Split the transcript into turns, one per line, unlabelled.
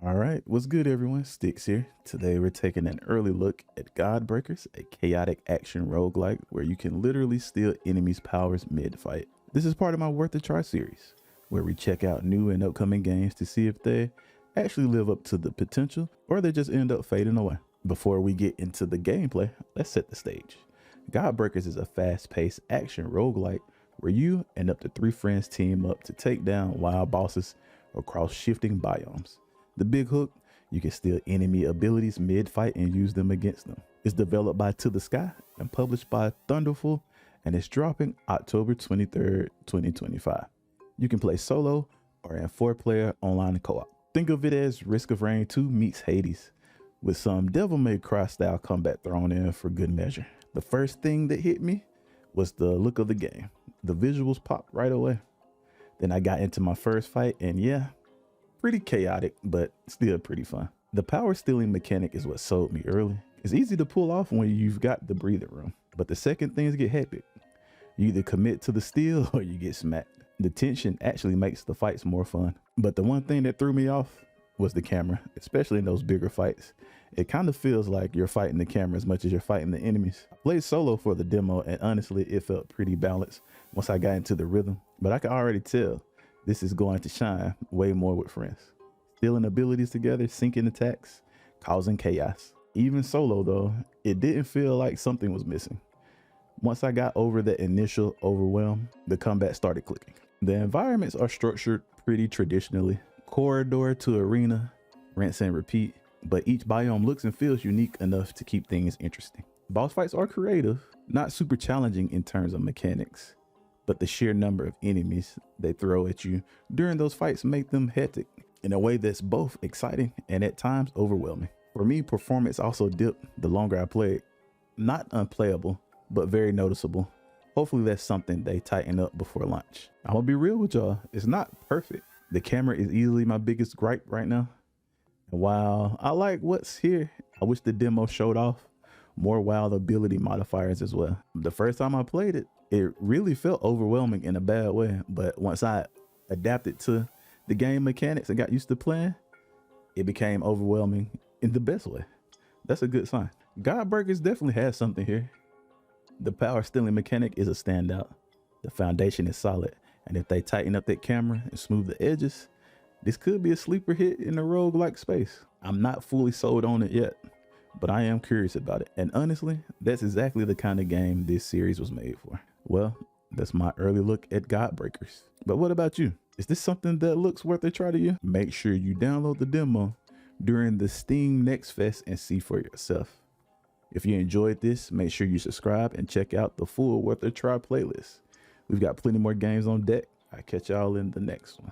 All right, what's good everyone? Sticks here. Today we're taking an early look at Godbreakers, a chaotic action roguelike where you can literally steal enemies' powers mid-fight. This is part of my Worth a Try series, where we check out new and upcoming games to see if they actually live up to the potential or they just end up fading away. Before we get into the gameplay, let's set the stage. Godbreakers is a fast-paced action roguelike where you and up to 3 friends team up to take down wild bosses across shifting biomes. The big hook, you can steal enemy abilities mid-fight and use them against them. It's developed by To The Sky and published by Thunderful, and it's dropping October 23rd, 2025. You can play solo or in 4-player online co-op. Think of it as Risk of Rain 2 meets Hades, with some Devil May Cry style combat thrown in for good measure. The first thing that hit me was the look of the game. The visuals popped right away. Then I got into my first fight and yeah, pretty chaotic, but still pretty fun. The power stealing mechanic is what sold me early. It's easy to pull off when you've got the breathing room, but the second things get hectic. You either commit to the steal or you get smacked. The tension actually makes the fights more fun. But the one thing that threw me off was the camera, especially in those bigger fights. It kind of feels like you're fighting the camera as much as you're fighting the enemies. I played solo for the demo and honestly, it felt pretty balanced once I got into the rhythm, but I could already tell this is going to shine way more with friends. Stealing abilities together, syncing attacks, causing chaos. Even solo though, it didn't feel like something was missing. Once I got over the initial overwhelm, the combat started clicking. The environments are structured pretty traditionally. Corridor to arena, rinse and repeat, but each biome looks and feels unique enough to keep things interesting. Boss fights are creative, not super challenging in terms of mechanics, but the sheer number of enemies they throw at you during those fights make them hectic in a way that's both exciting and at times overwhelming. For me, performance also dipped the longer I played. Not unplayable, but very noticeable. Hopefully that's something they tighten up before launch. I'm gonna be real with y'all, it's not perfect. The camera is easily my biggest gripe right now. And while I like what's here, I wish the demo showed off more wild ability modifiers as well. The first time I played it, it really felt overwhelming in a bad way, but once I adapted to the game mechanics and got used to playing, it became overwhelming in the best way. That's a good sign. Godbreakers definitely has something here. The power stealing mechanic is a standout. The foundation is solid, and if they tighten up that camera and smooth the edges, this could be a sleeper hit in the roguelike space. I'm not fully sold on it yet, but I am curious about it. And honestly, that's exactly the kind of game this series was made for. Well, that's my early look at Godbreakers. But what about you? Is this something that looks worth a try to you? Make sure you download the demo during the Steam Next Fest and see for yourself. If you enjoyed this, make sure you subscribe and check out the full Worth a Try playlist. We've got plenty more games on deck. I'll catch y'all in the next one.